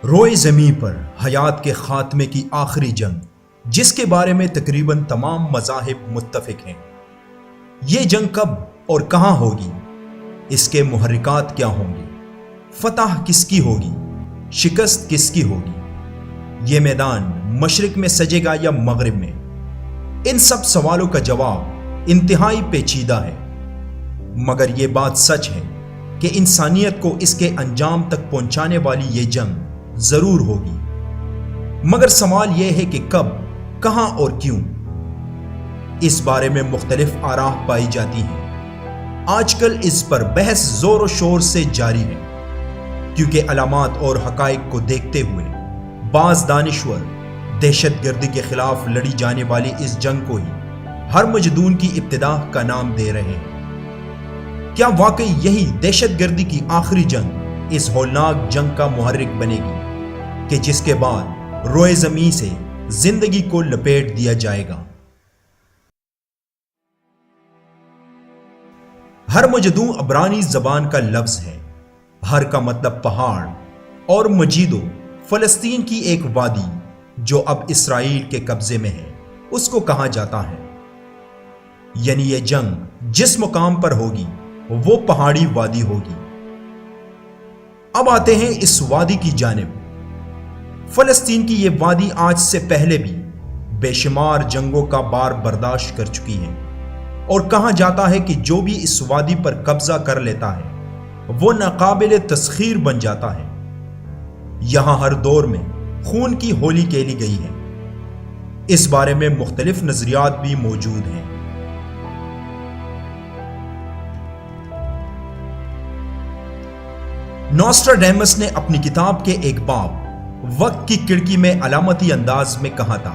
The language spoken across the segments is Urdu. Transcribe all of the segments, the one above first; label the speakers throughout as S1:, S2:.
S1: روئے زمیں پر حیات کے خاتمے کی آخری جنگ، جس کے بارے میں تقریباً تمام مذاہب متفق ہیں۔ یہ جنگ کب اور کہاں ہوگی؟ اس کے محرکات کیا ہوں گے؟ فتح کس کی ہوگی؟ شکست کس کی ہوگی؟ یہ میدان مشرق میں سجے گا یا مغرب میں؟ ان سب سوالوں کا جواب انتہائی پیچیدہ ہے، مگر یہ بات سچ ہے کہ انسانیت کو اس کے انجام تک پہنچانے والی یہ جنگ ضرور ہوگی۔ مگر سوال یہ ہے کہ کب، کہاں اور کیوں؟ اس بارے میں مختلف آراء پائی جاتی ہیں۔ آج کل اس پر بحث زور و شور سے جاری ہے، کیونکہ علامات اور حقائق کو دیکھتے ہوئے بعض دانشور دہشت گردی کے خلاف لڑی جانے والی اس جنگ کو ہی ہرمجدون کی ابتدا کا نام دے رہے ہیں۔ کیا واقعی یہی دہشت گردی کی آخری جنگ اس ہولناک جنگ کا محرک بنے گی کہ جس کے بعد روئے زمیں سے زندگی کو لپیٹ دیا جائے گا؟ ہرمجدون عبرانی زبان کا لفظ ہے۔ ہر کا مطلب پہاڑ اور مجیدو فلسطین کی ایک وادی جو اب اسرائیل کے قبضے میں ہے، اس کو کہا جاتا ہے۔ یعنی یہ جنگ جس مقام پر ہوگی وہ پہاڑی وادی ہوگی۔ اب آتے ہیں اس وادی کی جانب۔ فلسطین کی یہ وادی آج سے پہلے بھی بے شمار جنگوں کا بار برداشت کر چکی ہے، اور کہا جاتا ہے کہ جو بھی اس وادی پر قبضہ کر لیتا ہے وہ ناقابل تسخیر بن جاتا ہے۔ یہاں ہر دور میں خون کی ہولی کھیلی گئی ہے۔ اس بارے میں مختلف نظریات بھی موجود ہیں۔ نوسٹراڈیمس نے اپنی کتاب کے ایک باب وقت کی کھڑکی میں علامتی انداز میں کہا تھا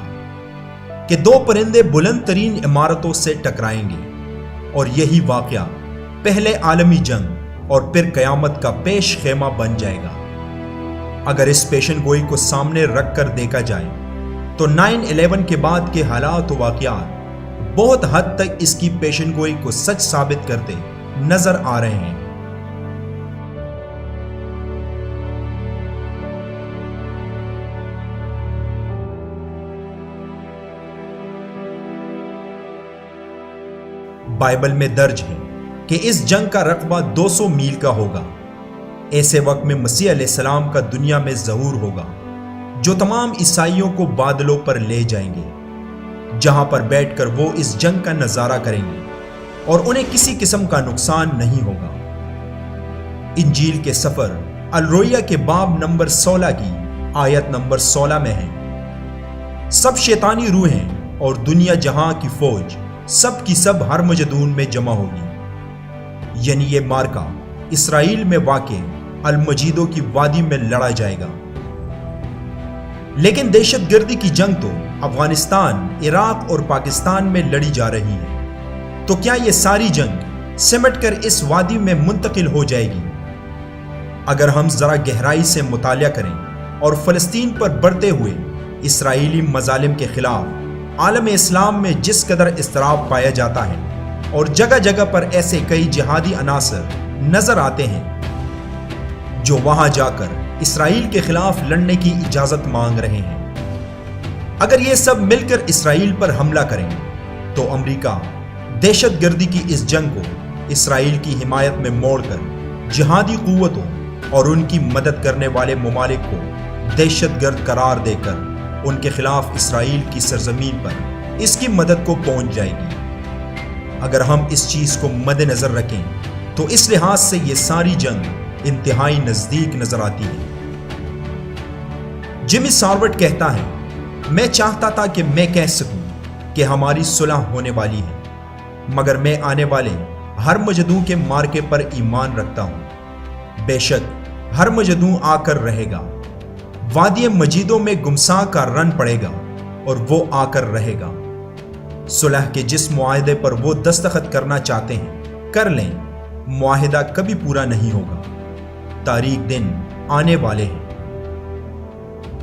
S1: کہ دو پرندے بلند ترین عمارتوں سے ٹکرائیں گے، اور یہی واقعہ پہلے عالمی جنگ اور پھر قیامت کا پیش خیمہ بن جائے گا۔ اگر اس پیشن گوئی کو سامنے رکھ کر دیکھا جائے تو 9/11 کے بعد کے حالات و واقعات بہت حد تک اس کی پیشن گوئی کو سچ ثابت کرتے نظر آ رہے ہیں۔ بائبل میں درج ہے کہ اس جنگ کا رقبہ 200 میل کا ہوگا۔ ایسے وقت میں مسیح علیہ السلام کا دنیا میں ظہور ہوگا، جو تمام عیسائیوں کو بادلوں پر لے جائیں گے، جہاں پر بیٹھ کر وہ اس جنگ کا نظارہ کریں گے اور انہیں کسی قسم کا نقصان نہیں ہوگا۔ انجیل کے سفر الرؤیا کے باب نمبر 16 کی آیت نمبر 16 میں ہے، سب شیطانی روحیں اور دنیا جہاں کی فوج سب کی سب ہرمجدون میں جمع ہوگی۔ یعنی یہ مارکا اسرائیل میں واقع المجیدو کی وادی میں لڑا جائے گا۔ لیکن دہشت گردی کی جنگ تو افغانستان، عراق اور پاکستان میں لڑی جا رہی ہے، تو کیا یہ ساری جنگ سمٹ کر اس وادی میں منتقل ہو جائے گی؟ اگر ہم ذرا گہرائی سے مطالعہ کریں اور فلسطین پر بڑھتے ہوئے اسرائیلی مظالم کے خلاف عالم اسلام میں جس قدر اضطراب پایا جاتا ہے، اور جگہ جگہ پر ایسے کئی جہادی عناصر نظر آتے ہیں جو وہاں جا کر اسرائیل کے خلاف لڑنے کی اجازت مانگ رہے ہیں، اگر یہ سب مل کر اسرائیل پر حملہ کریں تو امریکہ دہشت گردی کی اس جنگ کو اسرائیل کی حمایت میں موڑ کر جہادی قوتوں اور ان کی مدد کرنے والے ممالک کو دہشت گرد قرار دے کر ان کے خلاف اسرائیل کی سرزمین پر اس کی مدد کو پہنچ جائے گی۔ اگر ہم اس چیز کو مد نظر رکھیں تو اس لحاظ سے یہ ساری جنگ انتہائی نزدیک نظر آتی ہے۔ جمی ساروٹ کہتا ہے، میں چاہتا تھا کہ میں کہہ سکوں کہ ہماری صلح ہونے والی ہے، مگر میں آنے والے ہرمجدون کے مارکے پر ایمان رکھتا ہوں۔ بے شک ہرمجدون آ کر رہے گا، وادی مجیدوں میں گمسا کا رن پڑے گا اور وہ آ کر رہے گا۔ صلح کے جس معاہدے پر وہ دستخط کرنا چاہتے ہیں کر لیں، معاہدہ کبھی پورا نہیں ہوگا، تاریک دن آنے والے ہیں۔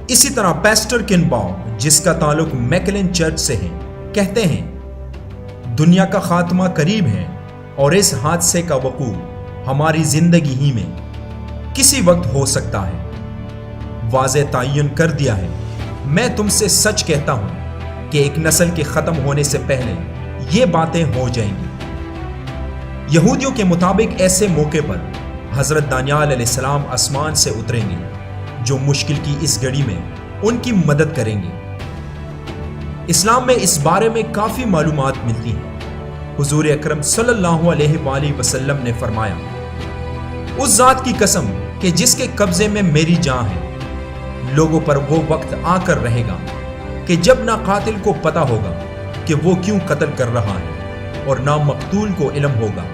S1: اسی طرح پیسٹر کنباؤ، جس کا تعلق میکلن چرچ سے ہے، کہتے ہیں، دنیا کا خاتمہ قریب ہے اور اس حادثے کا وقوع ہماری زندگی ہی میں کسی وقت ہو سکتا ہے۔ واضح تعین کر دیا ہے۔ میں تم سے سچ کہتا ہوں کہ ایک نسل کے ختم ہونے سے پہلے یہ باتیں ہو جائیں گی۔ یہودیوں کے مطابق ایسے موقع پر حضرت دانیال علیہ السلام آسمان سے اتریں گے جو مشکل کی اس گھڑی میں ان کی مدد کریں گے۔ اسلام میں اس بارے میں کافی معلومات ملتی ہیں۔ حضور اکرم صلی اللہ علیہ وآلہ وسلم نے فرمایا، اس ذات کی قسم کہ جس کے قبضے میں میری جان ہے، لوگوں پر وہ وقت آ کر رہے گا کہ جب نہ قاتل کو پتا ہوگا کہ وہ کیوں قتل کر رہا ہے اور نہ مقتول کو علم ہوگا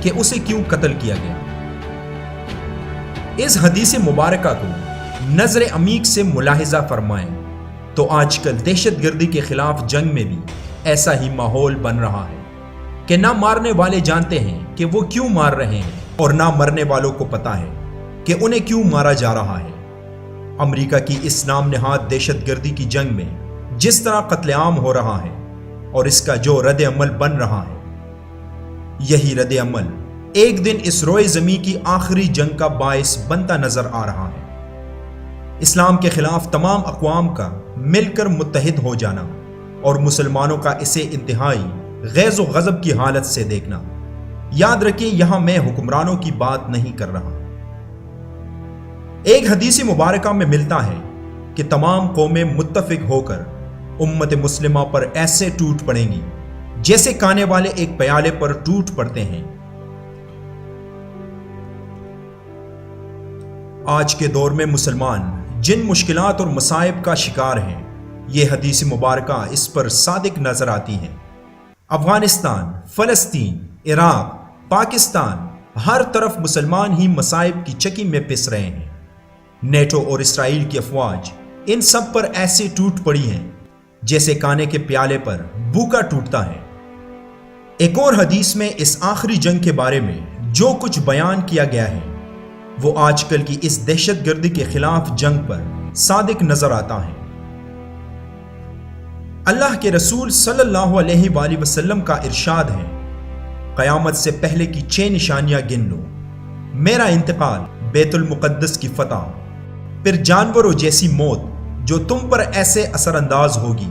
S1: کہ اسے کیوں قتل کیا گیا۔ اس حدیث مبارکہ کو نظر عمیق سے ملاحظہ فرمائیں تو آج کل دہشت گردی کے خلاف جنگ میں بھی ایسا ہی ماحول بن رہا ہے کہ نہ مارنے والے جانتے ہیں کہ وہ کیوں مار رہے ہیں اور نہ مرنے والوں کو پتا ہے کہ انہیں کیوں مارا جا رہا ہے۔ امریکہ کی اس نام نہاد دہشت گردی کی جنگ میں جس طرح قتل عام ہو رہا ہے اور اس کا جو رد عمل بن رہا ہے، یہی رد عمل ایک دن اس روئے زمین کی آخری جنگ کا باعث بنتا نظر آ رہا ہے۔ اسلام کے خلاف تمام اقوام کا مل کر متحد ہو جانا اور مسلمانوں کا اسے انتہائی غیظ و غضب کی حالت سے دیکھنا۔ یاد رکھیں، یہاں میں حکمرانوں کی بات نہیں کر رہا۔ ایک حدیث مبارکہ میں ملتا ہے کہ تمام قومیں متفق ہو کر امت مسلمہ پر ایسے ٹوٹ پڑیں گی جیسے کانے والے ایک پیالے پر ٹوٹ پڑتے ہیں۔ آج کے دور میں مسلمان جن مشکلات اور مصائب کا شکار ہیں، یہ حدیث مبارکہ اس پر صادق نظر آتی ہیں۔ افغانستان، فلسطین، عراق، پاکستان، ہر طرف مسلمان ہی مصائب کی چکی میں پس رہے ہیں۔ نیٹو اور اسرائیل کی افواج ان سب پر ایسے ٹوٹ پڑی ہیں جیسے کانے کے پیالے پر بھوکا ٹوٹتا ہے۔ ایک اور حدیث میں اس آخری جنگ کے بارے میں جو کچھ بیان کیا گیا ہے وہ آج کل کی اس دہشت گردی کے خلاف جنگ پر صادق نظر آتا ہے۔ اللہ کے رسول صلی اللہ علیہ وآلہ وسلم کا ارشاد ہے، قیامت سے پہلے کی 6 نشانیاں گن لو: میرا انتقال، بیت المقدس کی فتح، پھر جانوروں جیسی موت جو تم پر ایسے اثر انداز ہوگی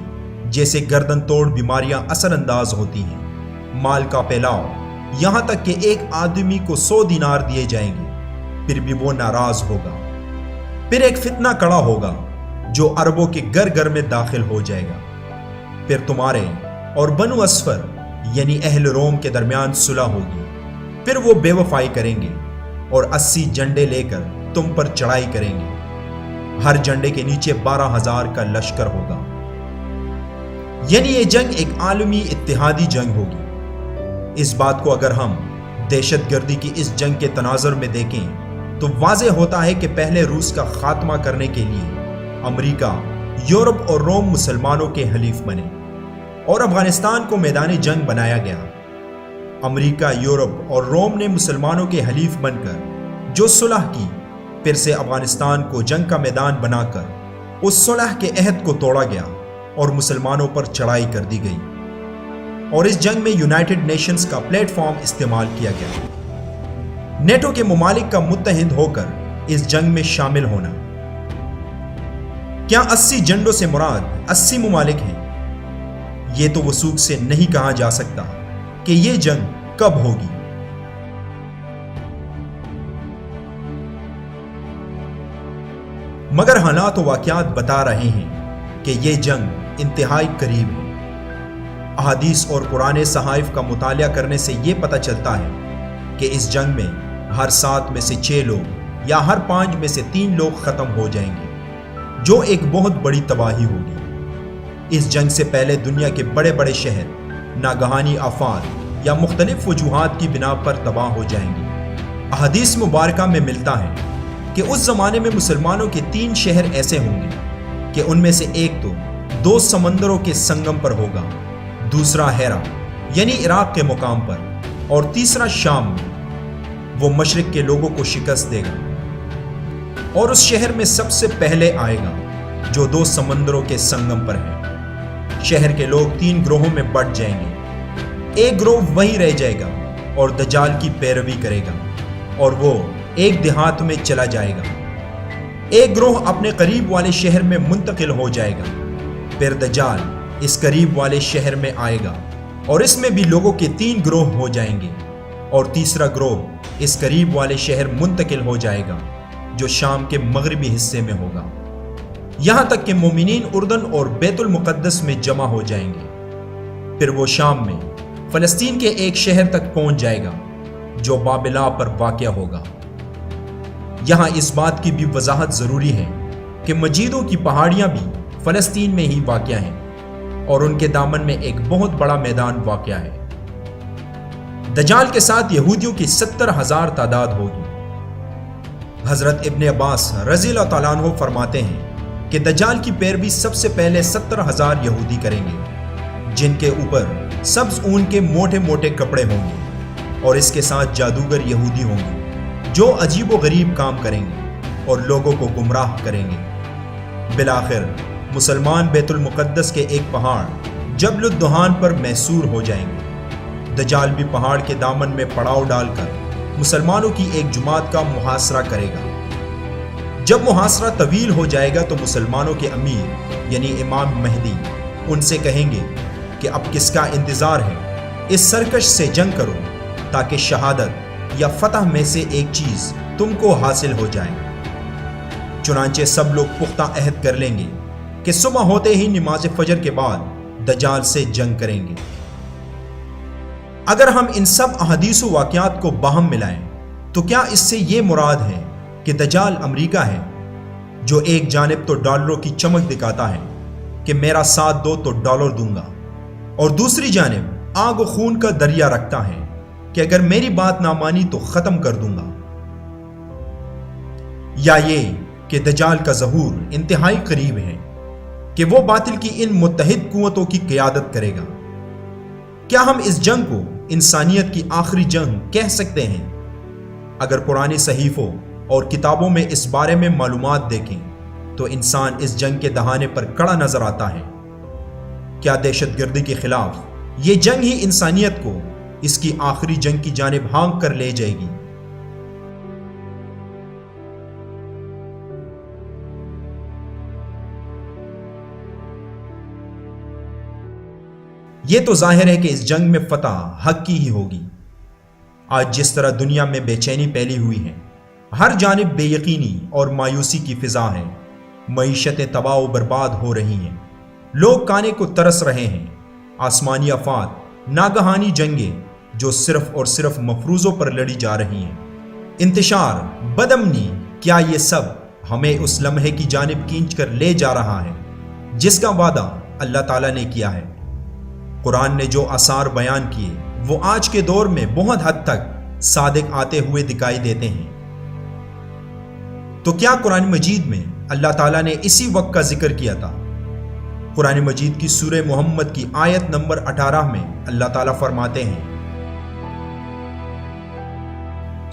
S1: جیسے گردن توڑ بیماریاں اثر انداز ہوتی ہیں، مال کا پھیلاؤ، یہاں تک کہ ایک آدمی کو 100 دینار دیے جائیں گے پھر بھی وہ ناراض ہوگا۔ پھر ایک فتنہ کڑا ہوگا جو عربوں کے گھر گھر میں داخل ہو جائے گا۔ پھر تمہارے اور بنو اسفر یعنی اہل روم کے درمیان صلح ہوگی۔ پھر وہ بے وفائی کریں گے اور 80 جھنڈے لے کر تم پر چڑھائی کریں گے۔ ہر جھنڈے کے نیچے 12,000 کا لشکر ہوگا۔ یعنی یہ جنگ ایک عالمی اتحادی جنگ ہوگی۔ اس بات کو اگر ہم دہشت گردی کی اس جنگ کے تناظر میں دیکھیں تو واضح ہوتا ہے کہ پہلے روس کا خاتمہ کرنے کے لیے امریکہ، یورپ اور روم مسلمانوں کے حلیف بنے اور افغانستان کو میدان جنگ بنایا گیا۔ امریکہ، یورپ اور روم نے مسلمانوں کے حلیف بن کر جو صلح کی، پھر سے افغانستان کو جنگ کا میدان بنا کر اس صلح کے عہد کو توڑا گیا اور مسلمانوں پر چڑھائی کر دی گئی، اور اس جنگ میں یونائٹڈ نیشنز کا پلیٹ فارم استعمال کیا گیا۔ نیٹو کے ممالک کا متحد ہو کر اس جنگ میں شامل ہونا۔ کیا 80 جھنڈوں سے مراد 80 ممالک ہیں؟ یہ تو وثوق سے نہیں کہا جا سکتا کہ یہ جنگ کب ہوگی۔ مگر حالات و واقعات بتا رہے ہیں کہ یہ جنگ انتہائی قریب ہے۔ احادیث اور قرآن صحائف کا مطالعہ کرنے سے یہ پتہ چلتا ہے کہ اس جنگ میں ہر 7 میں سے 6 لوگ یا ہر 5 میں سے 3 لوگ ختم ہو جائیں گے، جو ایک بہت بڑی تباہی ہوگی۔ اس جنگ سے پہلے دنیا کے بڑے بڑے شہر ناگہانی آفات یا مختلف وجوہات کی بنا پر تباہ ہو جائیں گے۔ احادیث مبارکہ میں ملتا ہے کہ اس زمانے میں مسلمانوں کے 3 شہر ایسے ہوں گے کہ ان میں سے ایک تو 2 سمندروں کے سنگم پر ہوگا، دوسرا ہیرا یعنی عراق کے مقام پر، اور تیسرا شام میں۔ وہ مشرق کے لوگوں کو شکست دے گا اور اس شہر میں سب سے پہلے آئے گا جو 2 سمندروں کے سنگم پر ہے۔ شہر کے لوگ 3 گروہوں میں بٹ جائیں گے۔ ایک گروہ وہیں رہ جائے گا اور دجال کی پیروی کرے گا اور وہ ایک دیہات میں چلا جائے گا۔ ایک گروہ اپنے قریب والے شہر میں منتقل ہو جائے گا، پھر دجال اس قریب والے شہر میں آئے گا اور اس میں بھی لوگوں کے 3 گروہ ہو جائیں گے، اور تیسرا گروہ اس قریب والے شہر منتقل ہو جائے گا جو شام کے مغربی حصے میں ہوگا، یہاں تک کہ مومنین اردن اور بیت المقدس میں جمع ہو جائیں گے۔ پھر وہ شام میں فلسطین کے ایک شہر تک پہنچ جائے گا جو بابلا پر واقع ہوگا۔ یہاں اس بات کی بھی وضاحت ضروری ہے کہ مجیدوں کی پہاڑیاں بھی فلسطین میں ہی واقع ہیں اور ان کے دامن میں ایک بہت بڑا میدان واقع ہے۔ دجال کے ساتھ یہودیوں کی 70,000 تعداد ہوگی۔ حضرت ابن عباس رضی اللہ تعالیٰ عنہ فرماتے ہیں کہ دجال کی پیروی سب سے پہلے 70,000 یہودی کریں گے، جن کے اوپر سبز اون کے موٹے موٹے کپڑے ہوں گے، اور اس کے ساتھ جادوگر یہودی ہوں گے جو عجیب و غریب کام کریں گے اور لوگوں کو گمراہ کریں گے۔ بالآخر مسلمان بیت المقدس کے ایک پہاڑ جبل الدہان پر محصور ہو جائیں گے۔ دجال بھی پہاڑ کے دامن میں پڑاؤ ڈال کر مسلمانوں کی ایک جماعت کا محاصرہ کرے گا۔ جب محاصرہ طویل ہو جائے گا تو مسلمانوں کے امیر یعنی امام مہدی ان سے کہیں گے کہ اب کس کا انتظار ہے، اس سرکش سے جنگ کرو تاکہ شہادت یا فتح میں سے ایک چیز تم کو حاصل ہو جائے۔ چنانچہ سب لوگ پختہ عہد کر لیں گے کہ صبح ہوتے ہی نماز فجر کے بعد دجال سے جنگ کریں گے۔ اگر ہم ان سب احادیث و واقعات کو باہم ملائیں تو کیا اس سے یہ مراد ہے کہ دجال امریکہ ہے جو ایک جانب تو ڈالروں کی چمک دکھاتا ہے کہ میرا ساتھ دو تو ڈالر دوں گا، اور دوسری جانب آگ و خون کا دریا رکھتا ہے کہ اگر میری بات نہ مانی تو ختم کر دوں گا؟ یا یہ کہ دجال کا ظہور انتہائی قریب ہے کہ وہ باطل کی ان متحد قوتوں کی قیادت کرے گا؟ کیا ہم اس جنگ کو انسانیت کی آخری جنگ کہہ سکتے ہیں؟ اگر پرانے صحیفوں اور کتابوں میں اس بارے میں معلومات دیکھیں تو انسان اس جنگ کے دہانے پر کڑا نظر آتا ہے۔ کیا دہشت گردی کے خلاف یہ جنگ ہی انسانیت کو اس کی آخری جنگ کی جانب ہانک کر لے جائے گی؟ یہ تو ظاہر ہے کہ اس جنگ میں فتح حق کی ہی ہوگی۔ آج جس طرح دنیا میں بے چینی پھیلی ہوئی ہے، ہر جانب بے یقینی اور مایوسی کی فضا ہے، معیشتیں تباہ و برباد ہو رہی ہیں، لوگ کانے کو ترس رہے ہیں، آسمانی آفات، ناگہانی جنگیں جو صرف اور صرف مفروضوں پر لڑی جا رہی ہیں، انتشار، بدامنی، کیا یہ سب ہمیں اس لمحے کی جانب کھینچ کر لے جا رہا ہے جس کا وعدہ اللہ تعالیٰ نے کیا ہے؟ قرآن نے جو آثار بیان کیے وہ آج کے دور میں بہت حد تک صادق آتے ہوئے دکھائی دیتے ہیں۔ تو کیا قرآن مجید میں اللہ تعالیٰ نے اسی وقت کا ذکر کیا تھا؟ قرآن مجید کی سورہ محمد کی آیت نمبر 18 میں اللہ تعالیٰ فرماتے ہیں،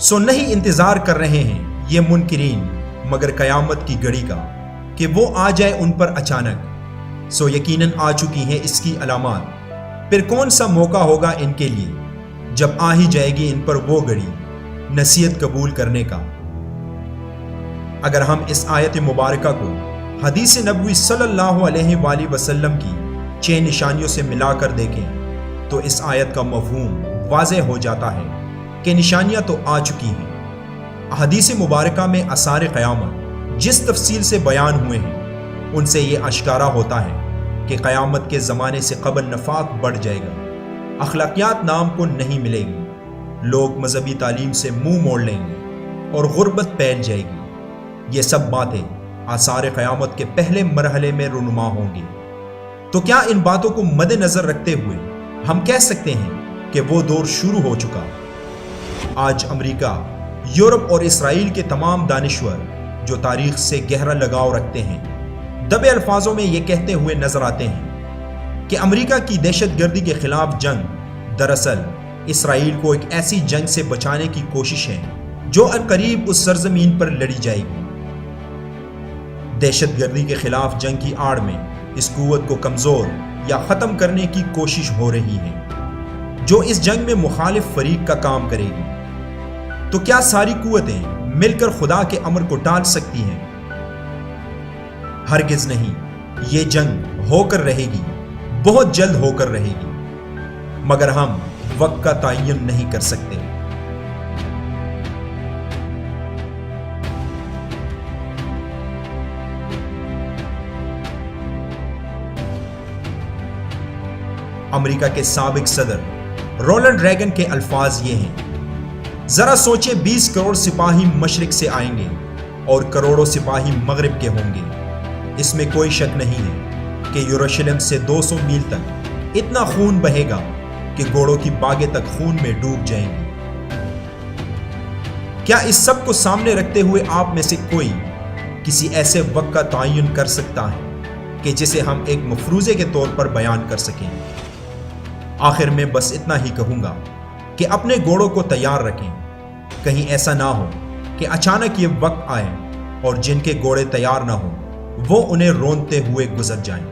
S1: سو نہیں انتظار کر رہے ہیں یہ منکرین مگر قیامت کی گھڑی کا کہ وہ آ جائے ان پر اچانک، سو یقیناً آ چکی ہیں اس کی علامات، پھر کون سا موقع ہوگا ان کے لیے جب آ ہی جائے گی ان پر وہ گھڑی نصیحت قبول کرنے کا۔ اگر ہم اس آیت مبارکہ کو حدیث نبوی صلی اللہ علیہ وآلہ وسلم کی 6 نشانیوں سے ملا کر دیکھیں تو اس آیت کا مفہوم واضح ہو جاتا ہے کہ نشانیاں تو آ چکی ہیں۔ حدیث مبارکہ میں آثار قیامت جس تفصیل سے بیان ہوئے ہیں ان سے یہ اشکارا ہوتا ہے کہ قیامت کے زمانے سے قبل نفاق بڑھ جائے گا، اخلاقیات نام کو نہیں ملے گی، لوگ مذہبی تعلیم سے منہ موڑ لیں گے اور غربت پھیل جائے گی۔ یہ سب باتیں آثار قیامت کے پہلے مرحلے میں رونما ہوں گی۔ تو کیا ان باتوں کو مد نظر رکھتے ہوئے ہم کہہ سکتے ہیں کہ وہ دور شروع ہو چکا؟ آج امریکہ، یورپ اور اسرائیل کے تمام دانشور جو تاریخ سے گہرا لگاؤ رکھتے ہیں، دبے الفاظوں میں یہ کہتے ہوئے نظر آتے ہیں کہ امریکہ کی دہشت گردی کے خلاف جنگ دراصل اسرائیل کو ایک ایسی جنگ سے بچانے کی کوشش ہے جو عنقریب اس سرزمین پر لڑی جائے گی۔ دہشت گردی کے خلاف جنگ کی آڑ میں اس قوت کو کمزور یا ختم کرنے کی کوشش ہو رہی ہے جو اس جنگ میں مخالف فریق کا کام کرے گی۔ تو کیا ساری قوتیں مل کر خدا کے امر کو ٹال سکتی ہیں؟ ہرگز نہیں، یہ جنگ ہو کر رہے گی، بہت جلد ہو کر رہے گی، مگر ہم وقت کا تعین نہیں کر سکتے۔ امریکہ کے سابق صدر رونلڈ ریگن کے الفاظ یہ ہیں، ذرا سوچیں 20 کروڑ سپاہی مشرق سے آئیں گے اور کروڑوں سپاہی مغرب کے ہوں گے۔ اس میں کوئی شک نہیں ہے کہ یروشلم سے 200 میل تک اتنا خون بہے گا کہ گھوڑوں کی باگیں تک خون میں ڈوب جائیں گی۔ کیا اس سب کو سامنے رکھتے ہوئے آپ میں سے کوئی کسی ایسے وقت کا تعین کر سکتا ہے کہ جسے ہم ایک مفروضے کے طور پر بیان کر سکیں؟ آخر میں بس اتنا ہی کہوں گا کہ اپنے گھوڑوں کو تیار رکھیں، کہیں ایسا نہ ہو کہ اچانک یہ وقت آئے اور جن کے گھوڑے تیار نہ ہوں وہ انہیں رونتے ہوئے گزر جائیں۔